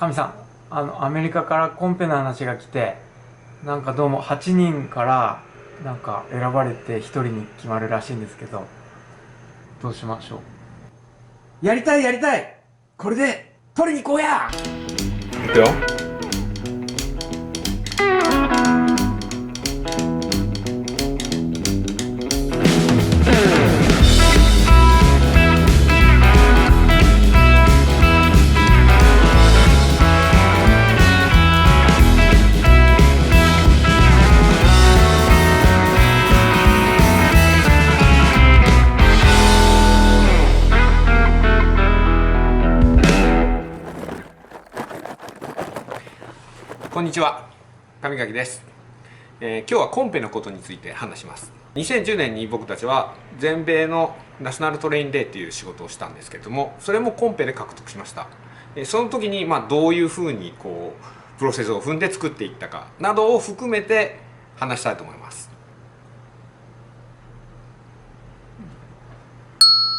神さん、アメリカからコンペの話が来て、なんかどうも8人からなんか選ばれて1人に決まるらしいんですけど、どうしましょう。やりたいやりたい、これで取りに行こうや。いくよ。こんにちは、上垣です。今日はコンペのことについて話します。2010年に僕たちは全米のナショナルトレインデーっていう仕事をしたんですけれども、それもコンペで獲得しました。その時にどういうふうにプロセスを踏んで作っていったかなどを含めて話したいと思います。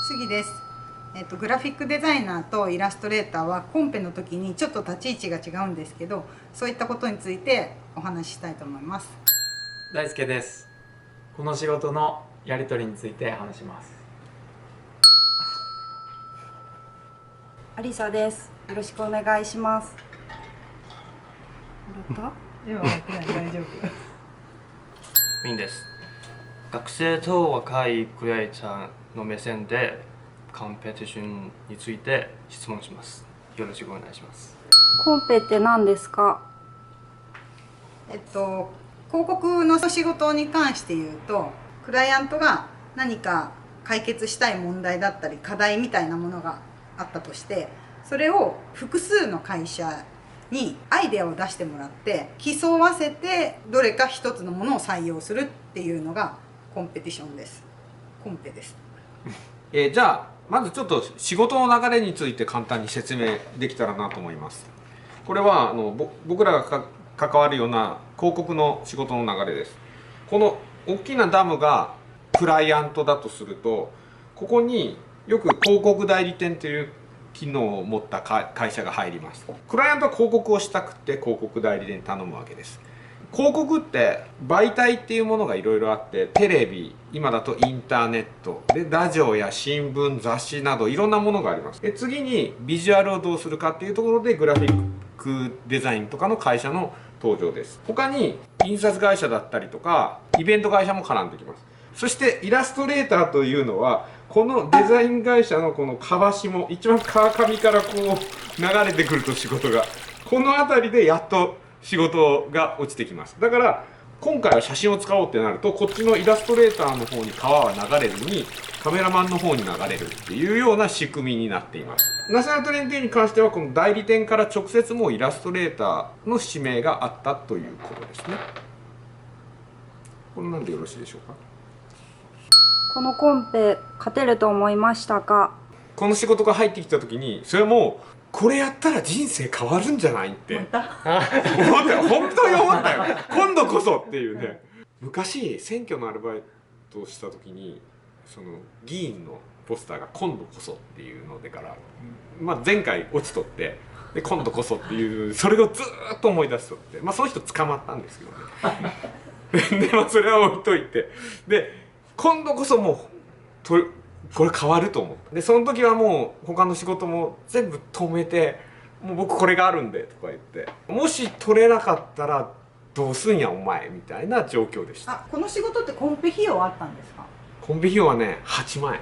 杉です。グラフィックデザイナーとイラストレーターはコンペの時にちょっと立ち位置が違うんですけど、そういったことについてお話ししたいと思います。大輔です。この仕事のやり取りについて話します。アリサです。よろしくお願いします。笑った？今笑ってない、大丈夫。ミンです。学生と若いクリエイターの目線でコンペティションについて質問します。よろしくお願いします。コンペって何ですか？広告の仕事に関して言うと、クライアントが何か解決したい問題だったり課題みたいなものがあったとして、それを複数の会社にアイデアを出してもらって競わせてどれか一つのものを採用するっていうのがコンペティションです。コンペです。じゃあまずちょっと仕事の流れについて簡単に説明できたらなと思います。これは僕らが関わるような広告の仕事の流れです。この大きなダムがクライアントだとすると、ここによく広告代理店という機能を持った会社が入ります。クライアントは広告をしたくて広告代理店に頼むわけです。広告って媒体っていうものがいろいろあって、テレビ、今だとインターネットで、ラジオや新聞、雑誌などいろんなものがあります。次にビジュアルをどうするかっていうところでグラフィックデザインとかの会社の登場です。他に印刷会社だったりとかイベント会社も絡んできます。そしてイラストレーターというのは、このデザイン会社のこの川下、一番川上から流れてくると仕事が、この辺りでやっと仕事が落ちてきます。だから今回は写真を使おうってなると、こっちのイラストレーターの方に川は流れずにカメラマンの方に流れるっていうような仕組みになっています。ナショナルトレンディに関してはこの代理店から直接もうイラストレーターの指名があったということですね。こんなんでよろしいでしょうか。このコンペ勝てると思いましたか？この仕事が入ってきた時に、それもこれやったら人生変わるんじゃないって思ったよ。本当に思ったよ。今度こそっていうね。昔選挙のアルバイトをした時に、その議員のポスターが今度こそっていうのでから、前回落ちとって、で今度こそっていう、それをずーっと思い出しとって、その人捕まったんですけどね。でそれは置いといて、で今度こそもうこれ変わると思った。でその時はもう他の仕事も全部止めて、もう僕これがあるんでとか言って、もし取れなかったらどうすんやお前みたいな状況でした。この仕事ってコンペ費用あったんですか？コンペ費用はね、8万円。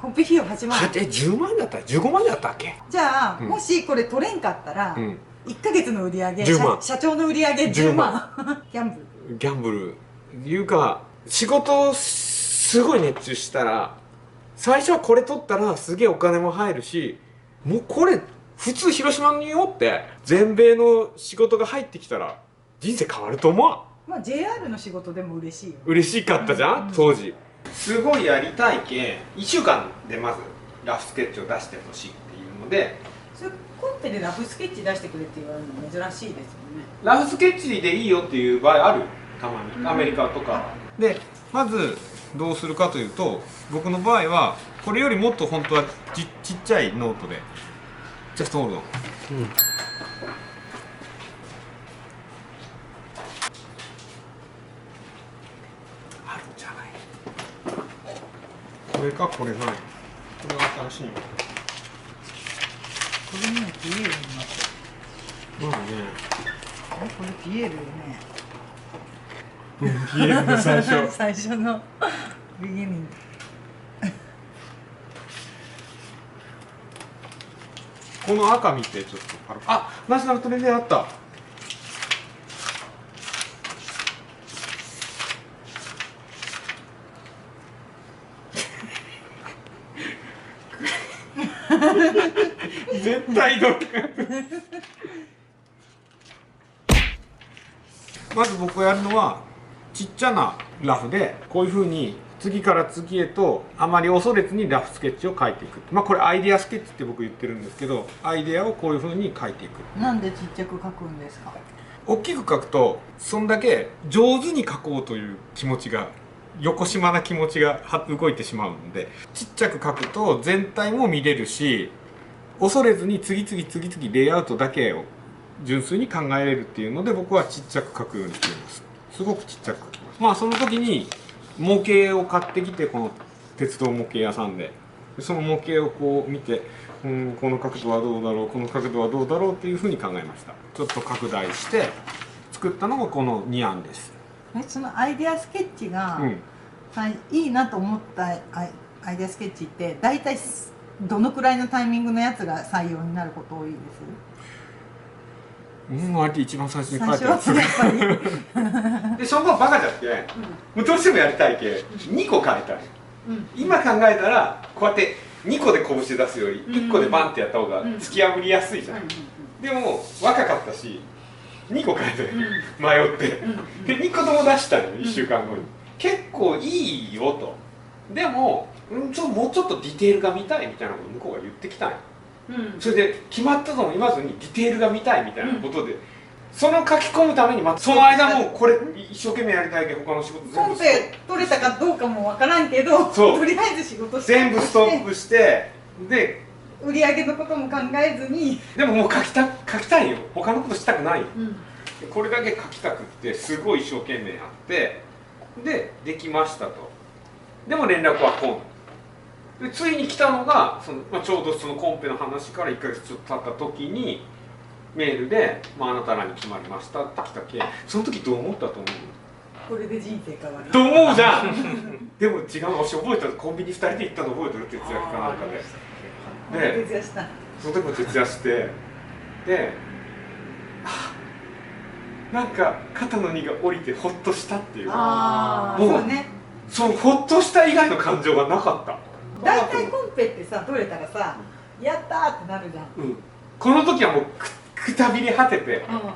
コンペ費用8万円。10万円だったら15万円だったっけ？じゃあ、もしこれ取れんかったら、1ヶ月の売り上げ、10万、社長の売り上げ10万。ギャンブル。ギャンブルいうか、仕事すごい熱中したら、最初はこれ取ったらすげえお金も入るし、もうこれ普通広島におって全米の仕事が入ってきたら人生変わると思う。JR の仕事でも嬉しいよ。嬉しかったじゃん、当時。すごいやりたいけん、1週間でまずラフスケッチを出してほしいっていうので。それコンペでラフスケッチ出してくれって言われるの珍しいですよね。ラフスケッチでいいよっていう場合ある、たまにアメリカとかで。まずどうするかというと、僕の場合はこれよりもっと本当はちっちゃいノートで、じゃあ通るの、じゃないこれかこれないこれは新しいのこれねピエールになってまあねる。これピエールよね。ピエールの最初最初のビギニング。この赤見てちょっとナショナルトレンドあった絶対どっかまず僕がやるのはちっちゃなラフでこういうふうに次から次へとあまり恐れずにラフスケッチを描いていく、これアイデアスケッチって僕言ってるんですけど、アイデアをこういうふうに描いていく。なんでちっちゃく描くんですか。大きく描くとそんだけ上手に描こうという気持ちが横島な気持ちが動いてしまうので、ちっちゃく描くと全体も見れるし、恐れずに次々レイアウトだけを純粋に考えれるっていうので、僕はちっちゃく描くようにしています。すごくちっちゃく描きます。その時に模型を買ってきて、この鉄道模型屋さんでその模型をこう見て、この角度はどうだろう、この角度はどうだろうっていうふうに考えました。ちょっと拡大して作ったのがこの2案です。そのアイデアスケッチが、いいなと思ったアイデアスケッチって大体どのくらいのタイミングのやつが採用になること多いです？割と一番最初に書いて最初はやっぱりでそのバカじゃって、もうどうしてもやりたいけ2個書いたい、今考えたらこうやって2個で拳出すより1個でバンってやった方が突き破りやすいじゃん、でも若かったし2個書いて迷って、で2個とも出したのよ、1週間後に。結構いいよと。でももうちょっとディテールが見たいみたいなこと向こうが言ってきたんよ。それで決まったとも言わずにディテールが見たいみたいなことで、その書き込むためにその間もこれ一生懸命やりたいけど他の仕事コンペ取れたかどうかもわからんけど、とりあえず仕事して全部ストップして、で売り上げのことも考えずに、でももう書きたいよ、他のことしたくないよ、これだけ書きたくってすごい一生懸命やってでできましたと。でも連絡は来んで、ついに来たのがちょうどそのコンペの話から1ヶ月ちょっと経った時にメールで「あなたらに決まりました」って来たけ、その時どう思ったと思う？これで人生変わると思うじゃんでも違う、私覚えた、コンビニ2人で行ったの覚えてる？徹夜かなんかで。徹夜した。その時も徹夜してで、なんか肩の荷が下りてホッとしたっていう。そうね、そうホッとした以外の感情がなかった。大体コンペってさ取れたらさ「やったー!」ってなるじゃん。この時はもうくたびれ果てて、あ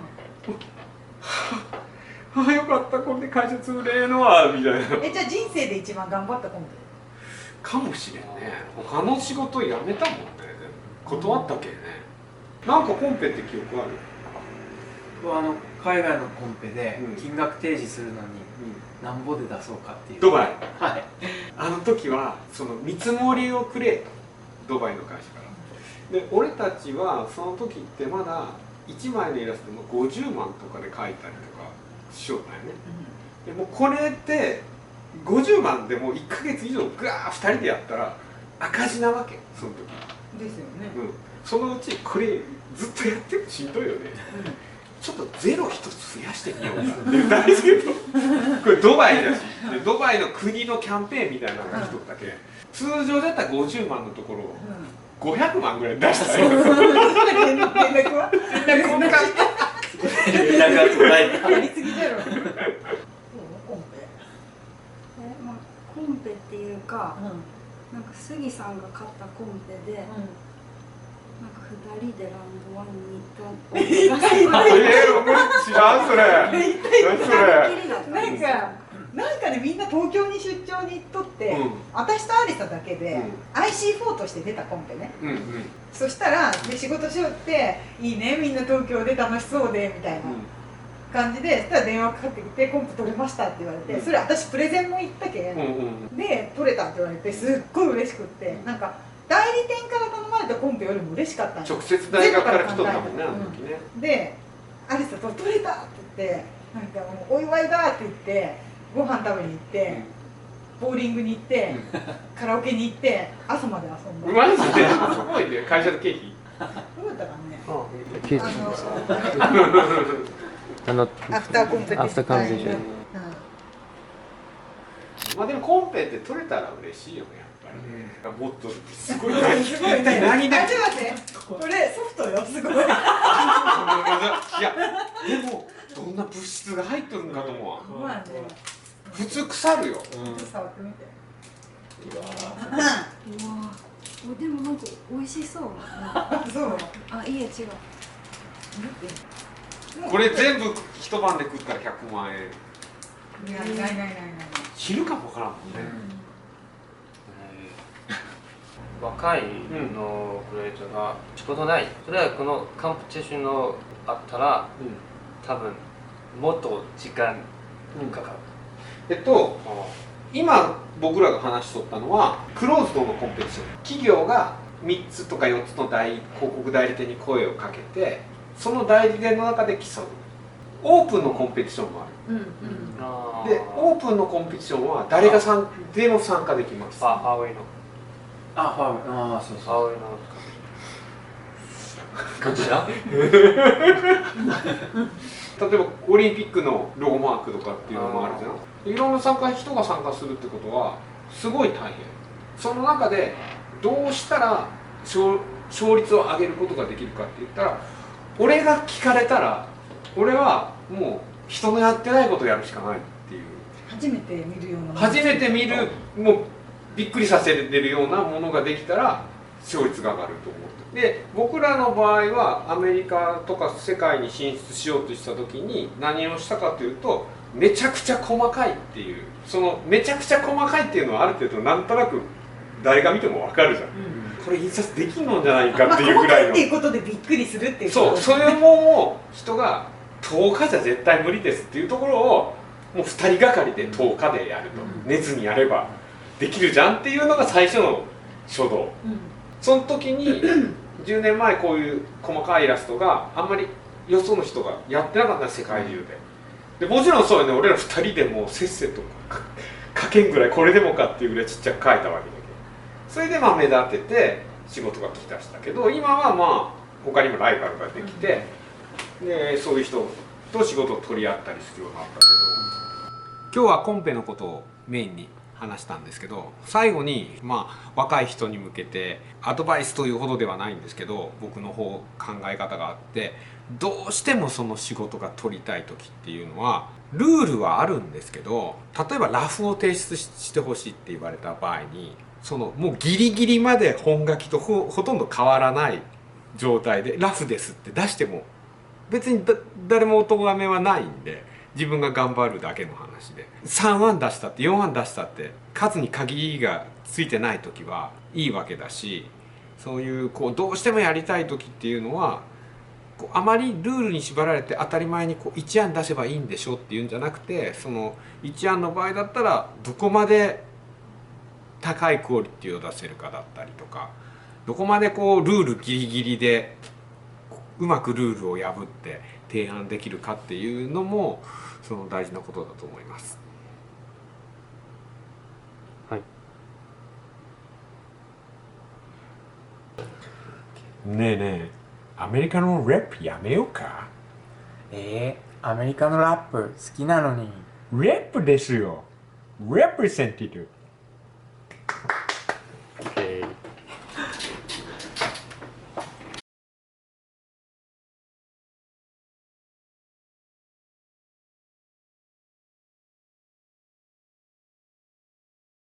あよかった、これで会社潰れーのはみたいな。じゃあ人生で一番頑張ったコンペかもしれんね。他の仕事辞めたもんね、断ったけね。なんかコンペって記憶ある？海外のコンペで金額提示するのになんぼで出そうかっていう。ドバイ。はい。あの時はその見積もりをくれ、ドバイの会社から。で俺たちはその時ってまだ1枚のイラストも50万とかで描いたりとかしようだよね。でもこれって50万でも1ヶ月以上ガー2人でやったら赤字なわけ、その時。ですよね。そのうちこれずっとやってもしんどいよね。ちょっとゼロ一つ増やしてみようかって言ったんですけどこれドバイだし、でドバイの国のキャンペーンみたいなのが来とったけ、通常だったら50万のところを500万ぐらい出したよ。連絡はやりすぎだろ。コンペコンペっていうか、なんか杉さんが勝ったコンペで、なんか2人でラウンドワンに行った知らんそれ。なんかね、みんな東京に出張に行っとって、私とアリサだけで IC4 として出たコンペね。そしたら仕事しよって「いいね、みんな東京で楽しそうで」みたいな感じで、そしたら電話かかってきて「コンペ取れました」って言われて、それ私プレゼンも行ったけんで取れたって言われて、すっごい嬉しくって、なんか代理店から頼まれたコンペよりも嬉しかったんです。直接大学から来とったもんね、あの時ね。でアリサと「取れた!」って言って、なんかもう「お祝いだ!」って言ってご飯食べに行って、ボーリングに行って、カラオケに行って朝まで遊んだ。マジですごいね、会社の経費。どうだったかね。ケーキアフターコンペティション。まあでもコンペって取れたら嬉しいよね、やっぱりね。もっとすごい。すごいね。何々。あ、ちょっと待って。これソフトよ、すごい。いや、でもどんな物質が入っとるんかと思うわ。まあね。普通腐るよ。ちょっと触ってみて。うわおでもなんか美味しそう。そう。あ、いいえ違う。これ全部一晩で食ったら100万円。いや、ない。死ぬかもわからんもんね。若いのクリエイターが仕事ない。それはこのコンペティションのあったら、多分もっと時間かかる。今僕らが話しとったのはクローズドのコンペティション。企業が3つとか4つの広告代理店に声をかけて、その代理店の中で競う。オープンのコンペティションもある。で、オープンのコンペティションは誰がでも参加できます。ファーウェイの。そうファーウェイの。こちら？例えばオリンピックのロゴマークとかっていうのもあるじゃん。いろんな人が参加するってことはすごい大変。その中でどうしたら勝率を上げることができるかって言ったら、俺が聞かれたら俺はもう人のやってないことをやるしかないっていう。初めて見るような。初めて見る、もうびっくりさせれるようなものができたら勝率が上がると思って。で、僕らの場合はアメリカとか世界に進出しようとした時に何をしたかというと、めちゃくちゃ細かいっていう、そのめちゃくちゃ細かいっていうのはある程度なんとなく誰が見ても分かるじゃん、これ印刷できんのじゃないかっていうぐらいの、細かいっていうことでびっくりするっていうそう、それも人が10日じゃ絶対無理ですっていうところをもう2人がかりで10日でやると、寝ずにやればできるじゃんっていうのが最初の初動、その時に10年前こういう細かいイラストがあんまりよその人がやってなかった世界中で、もちろんそうよね、俺ら2人でもうせっせと書けんぐらいこれでもかっていうぐらいちっちゃく書いたわけだけど、それでまあ目立てて仕事が来だしたけど、今はまあ他にもライバルができて、でそういう人と仕事を取り合ったりするようになったけど、今日はコンペのことをメインに話したんですけど、最後にまあ若い人に向けてアドバイスというほどではないんですけど、僕の方考え方があって、どうしてもその仕事が取りたい時っていうのはルールはあるんですけど、例えばラフを提出してほしいって言われた場合に、そのもうギリギリまで本書きとほとんど変わらない状態でラフですって出しても別に誰もお咎めはないんで、自分が頑張るだけの話で、3案出したって4案出したって数に限りがついてない時はいいわけだし、そういうこうどうしてもやりたい時っていうのはこうあまりルールに縛られて当たり前にこう1案出せばいいんでしょっていうんじゃなくて、その1案の場合だったらどこまで高いクオリティを出せるかだったりとか、どこまでこうルールギリギリでうまくルールを破って提案できるかっていうのもその大事なことだと思います。はい。ねえねえ、アメリカのラップやめようか。アメリカのラップ好きなのに。ラップですよ。レプレゼンティブ。Okay.